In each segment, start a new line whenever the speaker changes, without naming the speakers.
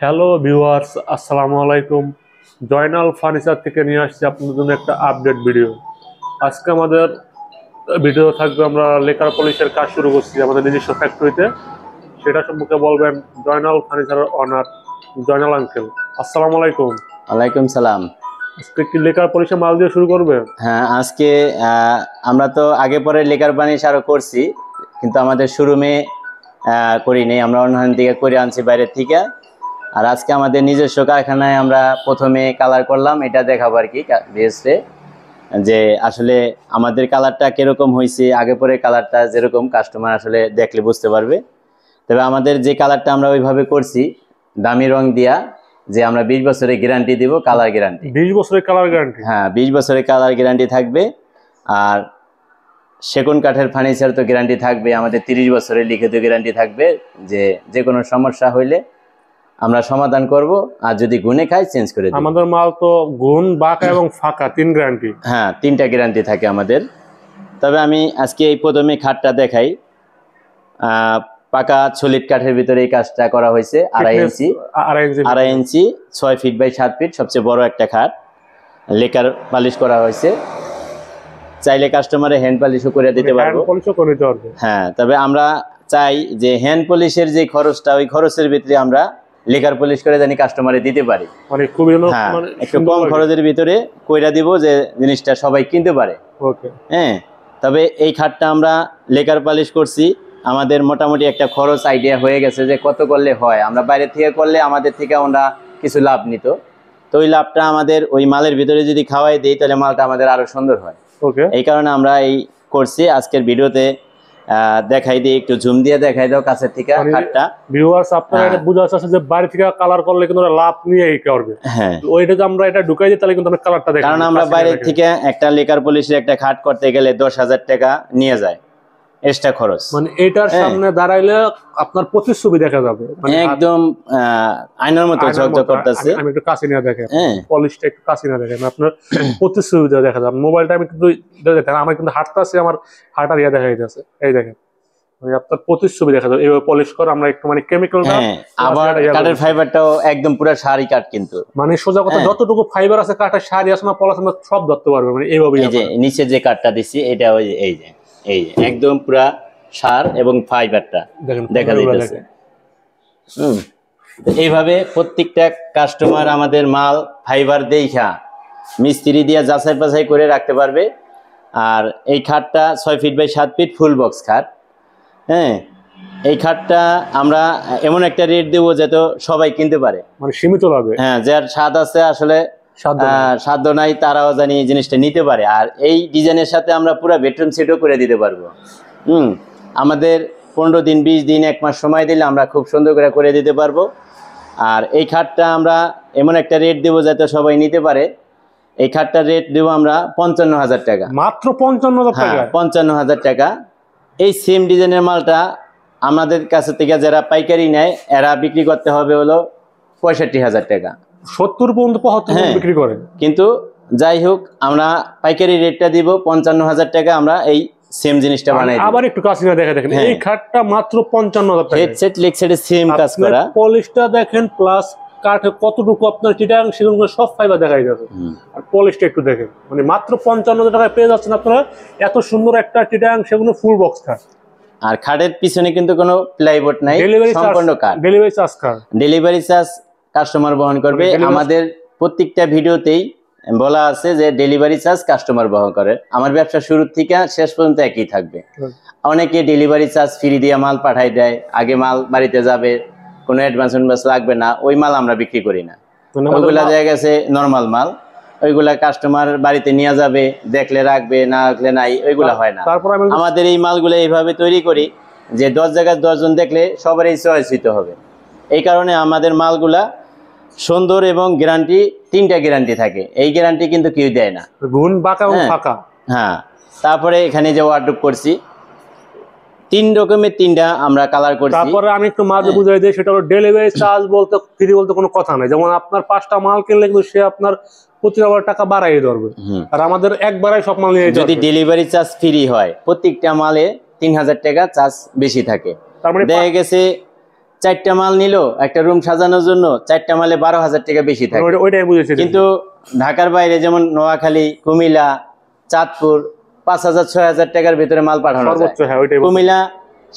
Hello viewers, আসসালামু আলাইকুম। Joynal furniture থেকে নিয়ে আসছি আপনাদের জন্য একটা আপডেট ভিডিও। আজকে আমাদের ভিডিও থাকবে, আমরা লেকার পলিশের কাজ শুরু করছি আমাদের নিজস্ব ফ্যাক্টরিতে। সেটা সম্পর্কে বলবেন জয়নাল ফার্নিচারের অনার জয়নাল আঙ্কেল। আসসালামু আলাইকুম।
ওয়ালাইকুম সালাম।
আজকে কি লেকার পলিশের মাল দিয়ে শুরু করবে?
হ্যাঁ, আজকে আমরা তো আগে পরে লেকার বানিশ আরো করছি, কিন্তু আমাদের শোরুমে করিনি, আমরা অন্যান্য দিকে করে আনছি বাইরের থেকে। আর আজকে আমাদের নিজস্ব কারখানায় আমরা প্রথমে কালার করলাম, এটা দেখাবো আর কি বেসে, যে আসলে আমাদের কালারটা কিরকম হয়েছে। আগে পরে কালারটা যেরকম কাস্টমার আসলে দেখলে বুঝতে পারবে। তবে আমাদের যে কালারটা আমরা ওইভাবে করছি দামি রং দিয়া, যে আমরা 20 বছরের গ্যারান্টি দিব, কালার গ্যারান্টি।
20 বছরের কালার গ্যারান্টি?
হ্যাঁ, 20 বছরের কালার গ্যারান্টি থাকবে। আর সেগুন কাঠের ফার্নিচার তো গ্যারান্টি থাকবে, আমাদের 30 বছরের লিখিত গ্যারান্টি থাকবে, যে কোনো সমস্যা হইলে আমরা সমাধান করব। আর যদি গুণে খাই চেঞ্জ করে দেব।
আমাদের মাল তো গুণ, বাঁকা এবং ফাঁকা 3 গ্যারান্টি।
হ্যাঁ, 3টা গ্যারান্টি থাকে আমাদের। তবে আমি আজকে এই প্রথমে খাটটা দেখাই। পাকা সলিড কাঠের ভিতরে এই কাজটা করা হয়েছে। 2.5 ইঞ্চি 6 ফিট বাই 7 ফিট, সবচেয়ে বড় একটা খাট। লেকার পালিশ করা হয়েছে, চাইলে কাস্টমারে হ্যান্ড পলিশও করে দিতে পারবো। হ্যাঁ, তবে আমরা চাই যে হ্যান্ড পলিশের যে খরচটা, ওই খরচের ভিতরে আমরা লেকার পলিশ করে জানি কাস্টমারে দিতে পারি। একটু কম খরচের ভিতরে কইরা দিব, যে জিনিসটা সবাই কিনতে পারে। হ্যাঁ, তবে এই খাটটা আমরা লেকার পালিশ করছি, আমাদের মোটামুটি একটা খরচ আইডিয়া হয়ে গেছে যে কত করলে হয়। আমরা বাইরে থেকে করলে আমাদের থেকে আমরা কিছু লাভ নিত, তো ওই লাভটা আমাদের ওই মালের ভিতরে যদি খাওয়াই দিই, তাহলে মালটা আমাদের আরো সুন্দর হয়। এই কারণে আমরা এই করছি। আজকের ভিডিওতে দেখাই দিই, একটু জুম দিয়ে দেখাই দাও কাছের থেকে খাটটা।
ভিউয়ার্স, আপনারা এটা বুঝা যাচ্ছে যে বাইরে থেকে কালার করলে কিন্তু লাভ নিয়েই করবে।
হ্যাঁ,
ওইটা যে আমরা এটা ঢুকাই দিই, তাহলে কিন্তু আমরা কালারটা দেখি।
কারণ আমরা বাইরে থেকে একটা লেকার পলিশের একটা খাট করতে গেলে 10,000 টাকা নিয়ে যায় এক্সট্রা খরচ।
মানে এটার সামনে দাঁড়াইলে আপনার প্রতিচ্ছবি দেখা যাবে,
একদম আয়নার মতো ঝকঝক করতেছে।
আমি একটু কাছে নিয়ে দেখেন, পলিশটা একটু কাছে নিয়ে দেখেন, আপনার প্রতিচ্ছবি দেখা যাবে। মোবাইলটা আমি কিন্তু দেখেন, আমার কিন্তু হাতটা আছে, আমার হাঁটার ইয়া দেখা যাচ্ছে। এই দেখেন, আপনার প্রতিচ্ছবি দেখা যাবে। এইভাবে পলিশ করে আমরা একটু মানে কেমিক্যাল,
আবার কাঠের ফাইবারটাও একদম পুরো সারি কাঠ, কিন্তু
মানে সোজা কথা যতটুকু ফাইবার আছে কাঠের সারি আছে না, পলাশ আমরা সব ধরতে পারবো। মানে এইভাবে
এই যে নিচে যে কাঠটা দিছি, এটা ওই এই যে একদম পুরা সার এবং ফাইবারটা দেখা যাইতেছে। এইভাবে প্রত্যেকটা কাস্টমার আমাদের মাল ফাইবার দেখা মিস্ত্রি দিয়ে যাচাই বাছাই করে রাখতে পারবে। আর এই খাটটা 6 feet by 7 feet full box খাট। হ্যাঁ, এই খাটটা আমরা এমন একটা রেট দেবো যাতে সবাই কিনতে পারে, মানে
সীমিত ভাবে।
হ্যাঁ, যার স্বাদ আছে আসলে সাধ্য নাই, তারাও জানি জিনিসটা নিতে পারে। আর এই ডিজাইনের সাথে আমরা পুরো বেডরুম সেটও করে দিতে পারবো। আমাদের 15 দিন 20 দিন 1 মাস সময় দিলে আমরা খুব সুন্দর করে দিতে পারবো। আর এই খাটটা আমরা এমন একটা রেট দেবো যাতে সবাই নিতে পারে। এই খাটটার রেট দেবো আমরা 55,000 টাকা,
মাত্র 55,000 টাকা।
55,000 টাকা। এই সেম ডিজাইনের মালটা আমাদের কাছে থেকে যারা পাইকারি নেয়, এরা বিক্রি করতে হবে হলো 65,000 টাকা।
70 পর্যন্ত 75 বিক্রি করে।
কিন্তু যাই হোক, আমরা পাইকারি রেটটা দিব 55,000 টাকা। আমরা এই সেম জিনিসটা বানাই।
আবার একটু কাছে না দেখা দেখেন, এই খাটটা মাত্র 55,000 টাকা।
হেডসেট লেগসেটে সেম কাজ করা।
পলিশটা দেখেন, প্লাস কাঠে কতটুকু আপনার চিটাং সেগুলো সব ফাইবার দেখাই যাচ্ছে। আর পলিশটা একটু দেখেন, মানে মাত্র 55,000 টাকায় পেয়ে যাচ্ছেন আপনারা এত সুন্দর একটা চিটাং সেগুলো ফুল বক্স খাট।
আর খাটের পিছনে কিন্তু কোনো প্লাইবোর্ড নাই, সম্পূর্ণ কাঠ। ডেলিভারি চার্জ কাস্টমার বহন করবে। আমাদের প্রত্যেকটা ভিডিওতেই বলা আছে যে ডেলিভারি চার্জ কাস্টমার বহন করে। আমার ব্যবসা শুরু থেকে শেষ পর্যন্ত একই থাকবে। অনেকে ডেলিভারি চার্জ ফ্রি দিয়ে মাল পাঠাই দেয়, আগে মাল বাড়িতে যাবে, কোনো অ্যাডভান্স লাগবে না, ওই মাল আমরা বিক্রি করি না। ওইগুলা দেখা গেছে নর্মাল মাল, ওইগুলা কাস্টমার বাড়িতে নিয়ে যাবে, দেখলে রাখবে, না রাখলে নাই, ওইগুলা হয় না। আমাদের এই মালগুলো এইভাবে তৈরি করি যে 10 জায়গায় 10 জন দেখলে সবারই চয়েস হতে হবে। এই কারণে আমাদের মালগুলা সুন্দর এবং গ্যারান্টি, 3টা গ্যারান্টি থাকে। এই গ্যারান্টি কিন্তু কেউ দেয় না,
গুণ, বাঁকা এবং ফাঁকা।
হ্যাঁ, তারপরে এখানে যে ওয়ার্ডরোব করছি 3 রকমের 3টা আমরা কালার করছি।
তারপরে আমি একটু মাঝে বুঝাই দিই, সেটা হলো ডেলিভারি চার্জ বলতে ফ্রি বলতে কোনো কথা নাই। যেমন আপনার 5টা মাল কিনলে কিন্তু সে আপনার 25 টাকা বাড়াই ধরবে, আর আমাদের একবারে সব মাল নিয়ে
যদি ডেলিভারি চার্জ ফ্রি হয়, প্রত্যেকটা মালে 3,000 টাকা চার্জ বেশি থাকে। তার মানে দেখা গেছে 4টা মাল নিল একটা রুম সাজানোর জন্য, 4টা মালে 12,000 টাকা বেশি থাকে।
ওইটাই বুঝেছি।
কিন্তু ঢাকার বাইরে যেমন নোয়াখালী, কুমিল্লা, চাঁদপুর 5,000 6,000 টাকার ভিতরে মাল পাঠানো যায়। কুমিল্লা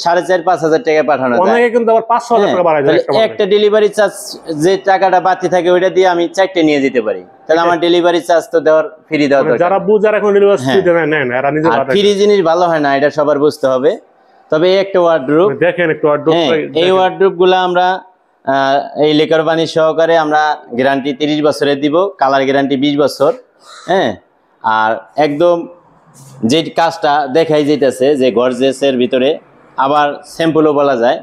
4,500-5,000 টাকা পাঠানো যায়।
অনেকে কিন্তু আবার 5,000 টাকা বাড়ায় দেয়।
একটা ডেলিভারি চার্জ যে টাকাটা বাড়তি থাকে ওইটা দিয়ে আমি 4টে নিয়ে যেতে পারি, তাহলে আমার ডেলিভারি চার্জ তো দেওয়ার ফ্রি দেওয়া দরকার।
যারা বুঝার এখন ডেলিভারি নেন এরা নিজে বাড়ায়।
ফ্রি জিনিস ভালো হয় না, এটা সবার বুঝতে হবে। তবে এই একটা ওয়ার্ডরোব
দেখেন, একটু ওয়ার্ডরোব,
এই ওয়ার্ডরোব গুলো আমরা এই লেকার বানি সহকারে আমরা গ্যারান্টি 30 বছরের দিব, কালার গ্যারান্টি 20 বছর। হ্যাঁ, আর একদম যে কাজটা দেখাই যেতেছে যে গর্জেসের ভিতরে, আবার স্যাম্পলও বলা যায়,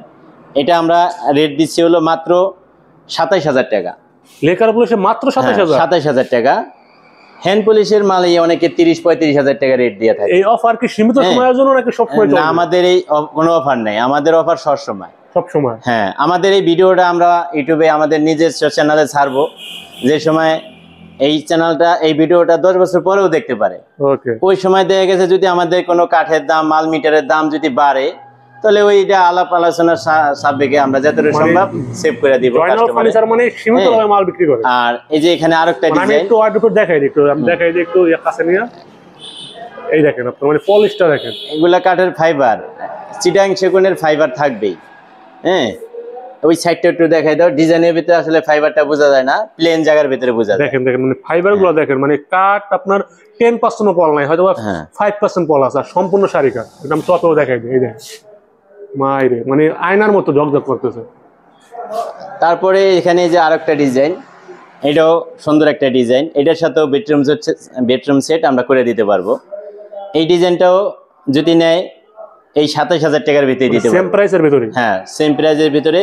এটা আমরা রেট দিচ্ছি হলো মাত্র 27,000 টাকা।
লেকার পলিশে মাত্র
27,000 টাকা। হ্যান্ড পলিশের মালে অনেকে 30-35,000 টাকা রেট দিয়ে থাকে।
এই অফার কি সীমিত সময়ের জন্য নাকি সব সময়?
না, আমাদের এই কোনো অফার নেই, আমাদের অফার সব সময়। হ্যাঁ, আমাদের এই ভিডিওটা আমরা ইউটিউবে আমাদের নিজের চ্যানেলে ছাড়বো, যে সময় এই চ্যানেলটা এই ভিডিওটা 10 বছর পরেও দেখতে পারে। ওই সময় দেখা গেছে যদি আমাদের কোনো কাঠের দাম, মাল মিটারের দাম যদি বাড়ে, তাহলে ওইটা আলাপ আলোচনার সাপেক্ষে আমরা যতটুকু সম্ভব সেভ করে দিব। আর এই যে এখানে আরেকটা ডিজাইন,
দেখাই একটু কাছে নিয়ে, এই দেখেন আপনারা মানে পলিশটা দেখেন,
এগুলা কাঠের ফাইবার, চিটাং সেগুনের ফাইবার থাকবেই। হ্যাঁ, ওই সাইডটা একটু দেখাই দাও। ডিজাইনের ভিতরে আসলে ফাইবারটা বোঝা যায় না, প্লেন জায়গার ভিতরে বোঝা যায়।
দেখেন মানে ফাইবার গুলো দেখেন, মানে কাঠ আপনার 10% পল নাই, হয়তো 5% পল আছে, আর সম্পূর্ণ শাড়ি কাঠ। এটা আমি চপেও দেখাই দিই, এই দেখেন মাইরে, মানে আয়নার মতো ঝকঝক করতেছে।
তারপরে এখানে যে আরেকটা ডিজাইন, এটাও সুন্দর একটা ডিজাইন, এটার সাথেও বেডরুম সেট আমরা করে দিতে পারবো। এই ডিজাইনটাও যদি নেয় এই 27,000 টাকার ভিতরে দিতে পারবো,
সেম প্রাইসের ভিতরে।
হ্যাঁ, সেম প্রাইসের ভিতরে।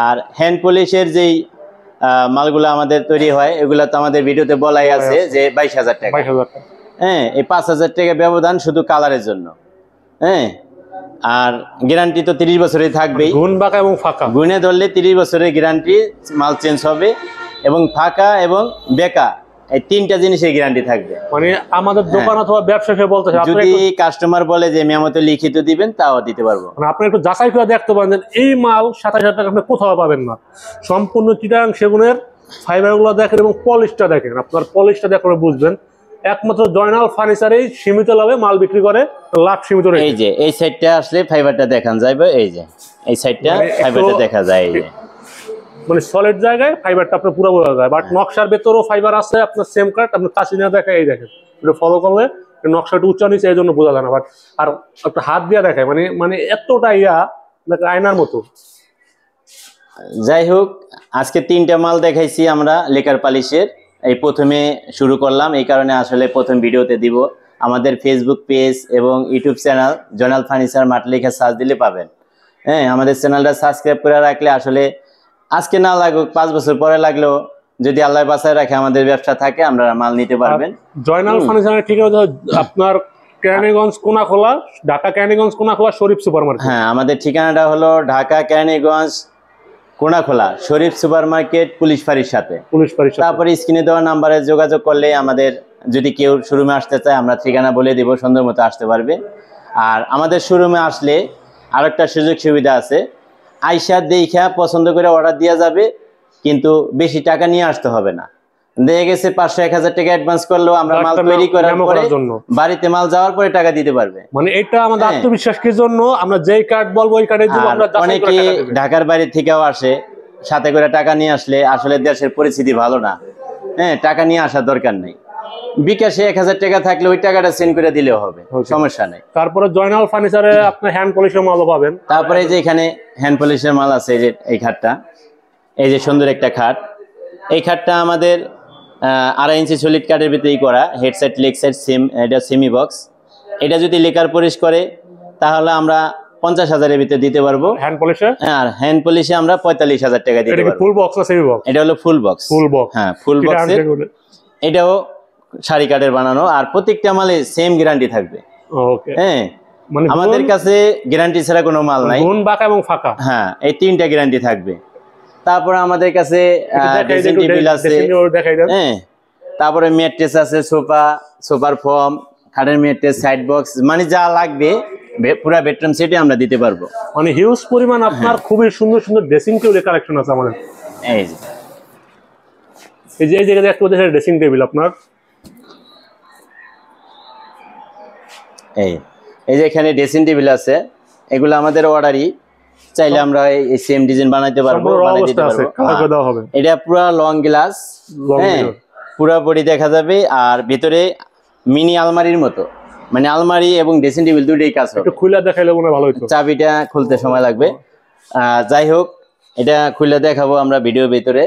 আর হ্যান্ড পলিশের যেই মালগুলো আমাদের তৈরি হয়, এগুলো তো আমাদের ভিডিওতে বলাই আছে যে 22,000 টাকা। হ্যাঁ, এই 5,000 টাকা ব্যবধান শুধু কালারের জন্য। হ্যাঁ, আর গ্যারান্টি তো 30 বছরের থাকবেই।
গুণ বাঁকা এবং ফাঁকা
গুণে ধরলে 30 বছরের গ্যারান্টি, মাল চেঞ্জ হবে, এবং ফাঁকা এবং বেকা এই 3টা জিনিসের গ্যারান্টি থাকবে।
মানে আমাদের দোকান অথবা ব্যবসা সে বলতে
যদি কাস্টমার বলে যে মেমোতে লিখিত দিবেন, তাও দিতে পারবো।
মানে আপনি একটু যাচাই করে দেখতে পারেন, এই মাল 27,000 টাকা আপনি কোথাও পাবেন না। সম্পূর্ণ চিটাং সেগুনের ফাইবারগুলো দেখেন এবং পলিশটা দেখেন, আপনার পলিশটা দেখলে বুঝবেন। একমাত্র জয়নাল ফার্নিচারেই সীমিত লাভে মাল বিক্রি করে, লাভ সীমিত।
এই যে এই সাইডটা আসলে ফাইবারটা দেখান যাবে, এই যে এই সাইডটা ফাইবারটা দেখা যায়, এই যে
মানে সলিড জায়গায় ফাইবারটা আপনার পুরো বোঝা যায়। বাট নকশার ভেতরেও ফাইবার আছে, আপনার সেম কাট, আপনার কাছে না দেখা, এই দেখেন এটা ফলো করলে নকশাটা উচ্চ নিচে, এই জন্য বোঝা যায় না। বাট আর একটা হাত দিয়ে দেখায়, মানে এতটা আয়নার মতো।
যাই হোক, আজকে 3টা মাল দেখাইছি আমরা লেকার পালিশের। এই প্রথমে শুরু করলাম, এই কারণে আসলে প্রথম ভিডিওতে দিব। আমাদের ফেসবুক পেজ এবং YouTube channel Joynal furniture mart লিখে সার্চ দিলে পাবেন। হ্যাঁ, আমাদের চ্যানেলটা সাবস্ক্রাইব করে রাখলে আসলে আজকে না লাগুক, 5 বছর পরে লাগলেও যদি আল্লাহ বাঁচায় রাখে, আমাদের ব্যবসা থাকে, আমরা মাল নিতে পারবেন।
জয়নাল ফার্নিচারের ঠিকানা আপনার কেরানীগঞ্জ কোনাখোলা, ঢাকা কেরানীগঞ্জ কোনাখোলা শরীফ সুপার মার্কেট।
হ্যাঁ, আমাদের ঠিকানাটা হলো Dhaka Keraniganj Konakhola Sharif super market, police ফাঁড়ির সাথে। তারপরে স্ক্রিনে দেওয়া নাম্বারে যোগাযোগ করলে আমাদের, যদি কেউ শোরুমে আসতে চায়, আমরা ঠিকানা বলে দিব, সুন্দর মতো আসতে পারবে। আর আমাদের শোরুমে আসলে আরেকটা সুযোগ সুবিধা আছে, আইসা দেখা পছন্দ করে অর্ডার দেওয়া যাবে, কিন্তু বেশি টাকা নিয়ে আসতে হবে না। দেখা গেছে 500-1000 টাকা অ্যাডভান্স করলেও আমরা মাল তৈরি করার পরে বাড়িতে মাল যাওয়ার পরে টাকা দিতে পারবে।
মানে এটা আমাদের আত্মবিশ্বাস কি জন্য, আমরা যেই কার্ড বলবো ওই কার্ডের জন্য আমরা
অনেকে ঢাকার বাইরে থেকেও আসে, সাথে করে টাকা নিয়ে আসলে আসলে দেশের পরিস্থিতি ভালো না। হ্যাঁ, টাকা নিয়ে আসার দরকার নেই, বিকাশে 1000 টাকা থাকলে ওই টাকাটা সেন্ড করে দিলেও হবে, সমস্যা নেই।
তারপরে জয়নাল ফার্নিচারে আপনি হ্যান্ড পলিশের মালও পাবেন।
তারপরে যে এখানে হ্যান্ড পলিশের মাল আছে, এই যে এই খাটটা, এই যে সুন্দর একটা খাট। এই খাটটা আমাদের 2.5 ইঞ্চি সলিড কাঠের ভিতরেই করা, হেডসেট লেগ সাইড সেম, এটা সেমি বক্স। এটা যদি লেকার পলিশ করে তাহলে আমরা 50,000-এর ভিতরে দিতে পারবো হ্যান্ড পলিশে। আর হ্যান্ড পলিশে আমরা 45,000 টাকা দিতে পারবো।
ফুল বক্স না সেমি বক্স?
এটা হলো ফুল বক্স। হ্যাঁ, ফুল বক্স। এটাও শাড়ি কাঠের বানানো, আর প্রত্যেকটা মালে সেম গ্যারান্টি থাকবে।
ওকে।
হ্যাঁ, আমাদের কাছে গ্যারান্টি ছাড়া কোনো মাল নাই,
গুণ বাঁকা এবং ফাঁকা।
হ্যাঁ, এই 3টা গ্যারান্টি থাকবে। তারপরে আমাদের কাছে ড্রেসিং টেবিল আছে। হ্যাঁ, তারপরে ম্যাট্রেস আছে, সোফার ফর্ম, খাটের ম্যাট্রেস, সাইড বক্স, মানে যা লাগবে পুরো বেডরুম সেটে আমরা দিতে পারবো।
মানে হিউজ পরিমাণ আপনার খুবই সুন্দর সুন্দর ড্রেসিং টেবিলের কালেকশন আছে আমাদের।
এই যে
এই জায়গায় একটা ড্রেসিং টেবিল আপনার,
এই যে এখানে ড্রেসিং টেবিল আছে, এগুলো আমাদের অর্ডারই, চাইলে আমরা এই সেম ডিজাইন বানাইতে পারবো, বানাই দিতে পারবো। এটা পুরো লং গ্লাস, হ্যাঁ পুরো বডি দেখা যাবে, আর ভিতরে মিনি আলমারির মতো, মানে আলমারি এবং ড্রেসিং টেবিল দুটোই কাজ হবে।
একটু খুলে দেখাইলে মনে ভালো হতো,
চাবিটা খুলতে সময় লাগবে। যাই হোক, এটা খুলে দেখাবো আমরা ভিডিওর ভিতরে।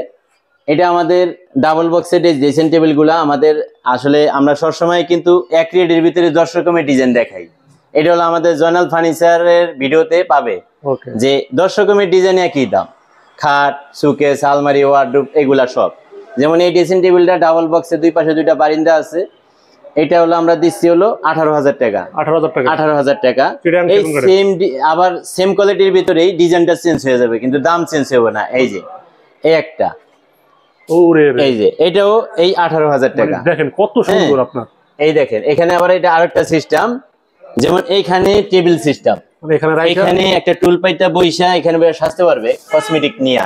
এটা আমাদের ডাবল বক্সের ড্রেসিং টেবিল গুলা আমাদের আসলে আমরা সবসময় কিন্তু এক রেডের ভিতরে 10 রকমের ডিজাইন দেখাই। এটা হলো আমাদের জয়নাল ফার্নিচারের ভিডিওতে পাবে যে 10 রকমের ডিজাইন একই দাম, খাট, সুকেস, আলমারি, ওয়ার্ডরোব এগুলা সব। যেমন এই ড্রেসিং টেবিলটা ডাবল বক্সের দুই পাশে দুইটা বারিন্দা আছে, এটা হলো আমরা দিচ্ছি হলো 18,000 টাকা। 18,000 টাকা। এই সেম আবার সেম কোয়ালিটির ভিতরেই ডিজাইনটা চেঞ্জ হয়ে যাবে, কিন্তু দাম চেঞ্জ হবে না। এই যে এই একটা, এই যে এটাও এই 18,000 টাকা।
দেখেন কত সুন্দর আপনার।
এই দেখেন এখানে আবার এটা আরেকটা সিস্টেম, যেমন এইখানে টেবিল সিস্টেম, এখানে একটা টুল পাইটা বইসা এখানে সাজতে পারবে কসমেটিক নিয়া।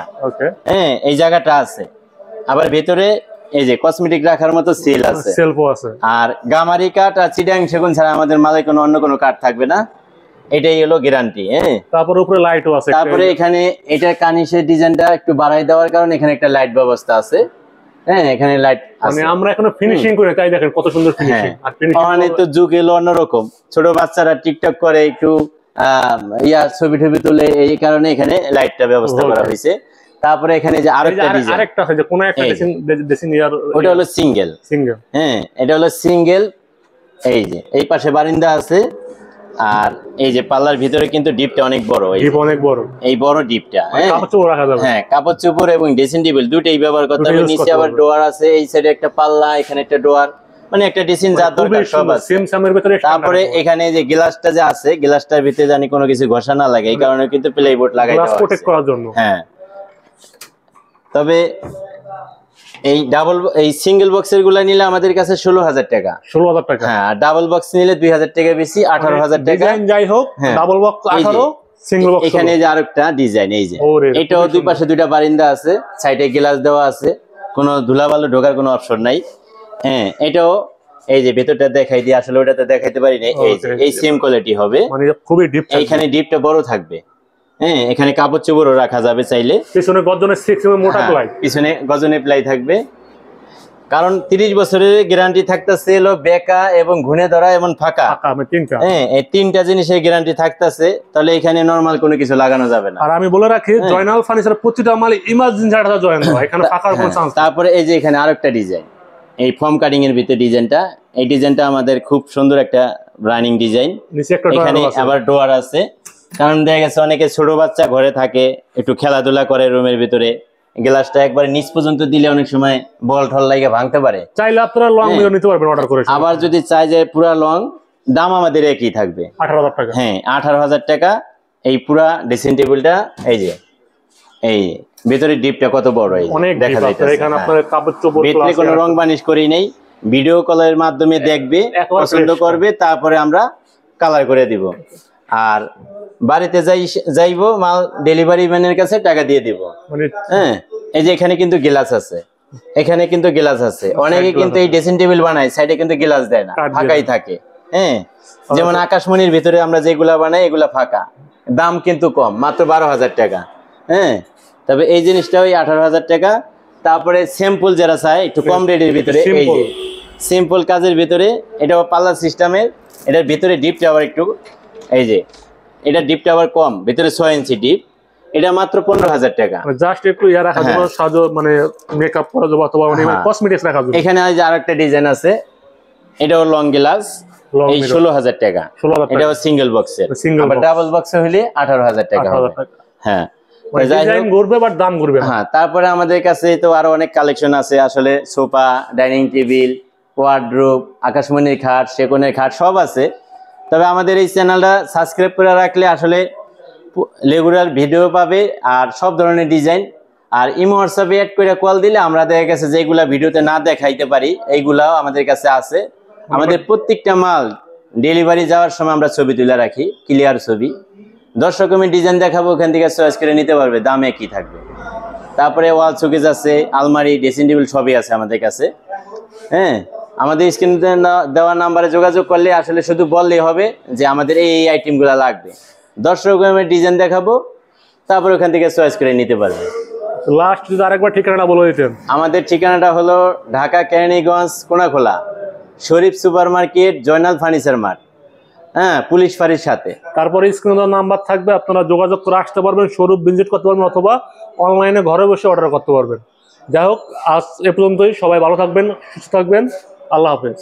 হ্যাঁ এই জায়গাটা আছে। আবার ভেতরে এই যে কসমেটিক রাখার মতো সেল আছে,
সেলফও আছে।
আর গামারি কাঠ আর চিটাং সেগুন ছাড়া আমাদের মাঝে কোনো অন্য কোনো কাঠ থাকবে না, এটাই হলো গ্যারান্টি। হ্যাঁ
তারপরে উপরে লাইটও আছে।
তারপরে এখানে এটা কানিশের ডিজাইনটা একটু বাড়াই দেওয়ার কারণে এখানে একটা লাইট ব্যবস্থা আছে। হ্যাঁ এখানে লাইট
মানে আমরা এখনো ফিনিশিং করে, তাই দেখেন কত সুন্দর ফিনিশিং।
আর ফিনিশিং তো যুগ এলো অন্যরকম, ছোট বাচ্চারা টিকটক করে একটু ছবি টবি তুলে, এই কারণে এখানে লাইটটা ব্যবস্থা করা হয়েছে। তারপরে এখানে যে আরেকটা
আছে যে কোন একটা ড্রেসিং ইয়ার,
ওটা হলো সিঙ্গেল। হ্যাঁ এটা হলো সিঙ্গেল। এই যে এই পাশে বারিন্দা আছে, আর এই যে পাল্লার ভিতরে কিন্তু ডিপটা অনেক বড়,
অনেক বড়,
এই বড় ডিপটা।
কাপড় চোপড় রাখা যাবে।
হ্যাঁ কাপড় চোপড় এবং ড্রেসিং টেবিল দুটেই ব্যবহার করতে হবে। নিচে আবার ডোয়ার আছে, এই সাইডে একটা পাল্লা, এখানে একটা ডোয়ার, মানে একটা ড্রেসিং যা দরকার সব আছে। তারপরে এখানে যে গ্লাসটা যে আছে, গ্লাসটার ভিতরে জানি কোনো কিছু ঘষা না লাগে, এই কারণে কিন্তু প্লেবোর্ড লাগাই দেওয়া আছে। হ্যাঁ তবে এই এই সিঙ্গেল বক্সের গুলা নিলে আমাদের কাছে 16,000 টাকা।
16,000 টাকা।
হ্যাঁ ডাবল বক্স নিলে 2,000 টাকা বেশি, 18,000 টাকা।
যাই হোক, ডাবল বক্স 18, সিঙ্গেল বক্স।
এখানে যে আরেকটা ডিজাইন, এই যে এটাও দুই পাশে দুইটা বারিন্দা আছে, সাইডে গ্লাস দেওয়া আছে, কোনো ধুলাবালু ঢোকার কোনো অপশন নাই। হ্যাঁ এটাও এই যে ভেতরটা দেখাই দিই, আসলে ওটাতে দেখাইতে পারি না। এই সেম কোয়ালিটি হবে,
মানে খুবই ডিপ।
এইখানে ডিপটা বড় থাকবে। হ্যাঁ এখানে কাপড় চোপড়ও রাখা যাবে চাইলে।
পিছনে গর্জনের 6 mm মোটা প্লাই,
পিছনে গর্জনের প্লাই থাকবে, কারণ 30 বছরের গ্যারান্টি থাকতেছে হলো বেকা এবং ঘুনে ধরা এবং ফাঁকা। হ্যাঁ এই তিনটা জিনিসের গ্যারান্টি থাকতেছে, তাহলে এখানে নরমাল কোনো কিছু লাগানো যাবে না।
আর আমি বলে রাখি, জয়নাল ফার্নিচার প্রতিটা মাল ইমার্জেন্সি ছাড়া জয়েন হয়, এখানে ফাঁকার কোনো চান্স।
তারপরে এই যে এখানে আরেকটা ডিজাইন, এই ফর্ম কাটিং এর ভিতরে ডিজাইনটা, এই ডিজাইনটা আমাদের খুব সুন্দর একটা রানিং ডিজাইন। এখানে আবার ডোয়ার আছে, কারণ দেখা গেছে অনেকে ছোট বাচ্চা ঘরে থাকে, একটু খেলাধুলা করে রুমের ভিতরে, গ্লাসটা একবার নিচ পর্যন্ত দিলে অনেক সময় বল ঠল লাগে ভাঙতে পারে।
চাইলে আপনারা লং ভিডিও নিতে পারবেন অর্ডার করে।
আবার যদি চাই যে পুরো লং, দাম আমাদের একই থাকবে,
18,000 টাকা।
হ্যাঁ 18,000 টাকা। এই পুরা ড্রেসিং টেবিলটা, এই যে এই ভিতরে ডিপটা কত বড়, এই দেখা যাচ্ছে। এখানে আপনার কাপড় চোপড় ভিতরে কোনো রং বানিশ করি নেই, ভিডিও কলের মাধ্যমে দেখবে, পছন্দ করবে, তারপরে আমরা কালার করে দিব। আর বাড়িতে যাইবো মাল ডেলিভারি ম্যানের কাছে টাকা দিয়ে দিব। হ্যাঁ এই যে এখানে কিন্তু গ্লাস আছে, এখানে কিন্তু গ্লাস আছে। অনেকে কিন্তু এই ড্রেসিং টেবিল বানায়, সাইডে কিন্তু গ্লাস দেয় না, ফাঁকাই থাকে। হ্যাঁ যেমন আকাশমণির ভিতরে আমরা যেগুলা বানাই, এগুলা ফাঁকা, দাম কিন্তু কম, মাত্র 12,000 টাকা। হ্যাঁ তবে এই জিনিসটা ওই 18,000 টাকা। তারপরে সিম্পল যারা চায় একটু কম রেটের ভিতরে, এই যে সিম্পল কাজের ভিতরে, এটা পাল্লা সিস্টেমের, এটার ভিতরে ডিপটা আবার একটু, এই যে এটা ডিপটা আবার কম, ভিতরে 6 ইঞ্চি ডিপ, এটা মাত্র 15,000 টাকা।
জাস্ট একটু ইয়া রাখা যাবে, সাজো মানে মেকআপ করা যাবে, অথবা মানে কসমেটিক্স রাখা যাবে।
এখানে যে আরেকটা ডিজাইন আছে, এটাও লং গ্লাস, এই 16,000 টাকা। এটাও সিঙ্গেল বক্সের, আবার ডাবল বক্সে হলে 18,000 টাকা হবে। হ্যাঁ ডিজাইন ঘুরবে বাট দাম ঘুরবে না। হ্যাঁ তারপরে আমাদের কাছে তো আরো অনেক কালেকশন আছে, আসলে সোফা, ডাইনিং টেবিল, ওয়ার্ডরোব, আকাশমণির খাট, সেগুনের খাট সব আছে। তবে আমাদের এই চ্যানেলটা সাবস্ক্রাইব করে রাখলে আসলে রেগুলার ভিডিও পাবে, আর সব ধরনের ডিজাইন। আর ইমো হোয়াটসঅ্যাপে অ্যাড করে কল দিলে আমরা দেখা গেছে যেগুলা ভিডিওতে না দেখাইতে পারি, এইগুলাও আমাদের কাছে আছে। আমাদের প্রত্যেকটা মাল ডেলিভারি যাওয়ার সময় আমরা ছবি তুলে রাখি, ক্লিয়ার ছবি। দর্শক আমি ডিজাইন দেখাবো, ওখান থেকে চয়েস করে নিতে পারবে, দামে কি থাকবে। তারপরে ওয়াল শোকেস আছে, আলমারি, ড্রেসিং টেবিল সবই আছে আমাদের কাছে। হ্যাঁ, আমাদের স্ক্রিনে দেওয়া নাম্বারে যোগাযোগ করলে আসলে শুধু বললেই হবে যে আমাদের এই আইটেমগুলো লাগবে। দর্শক আমি ডিজাইন দেখাবো, তারপর ওখান থেকে চয়েস করে নিতে পারবে।
লাস্ট যদি আরেকবার ঠিকানাটা বলে দিতেন।
আমাদের ঠিকানাটা হলো Dhaka Keraniganj Konakhola, Sharif super market, Joynal furniture mart, হ্যাঁ, পুলিশ ফাঁড়ির সাথে।
তারপরে স্ক্রিনে দেওয়া নাম্বার থাকবে, আপনারা যোগাযোগ করে আসতে পারবেন, শোরুম ভিজিট করতে পারবেন, অথবা অনলাইনে ঘরে বসে অর্ডার করতে পারবেন। যাই হোক, আজ এ পর্যন্তই। সবাই ভালো থাকবেন, সুস্থ থাকবেন। আল্লাহ হাফেজ।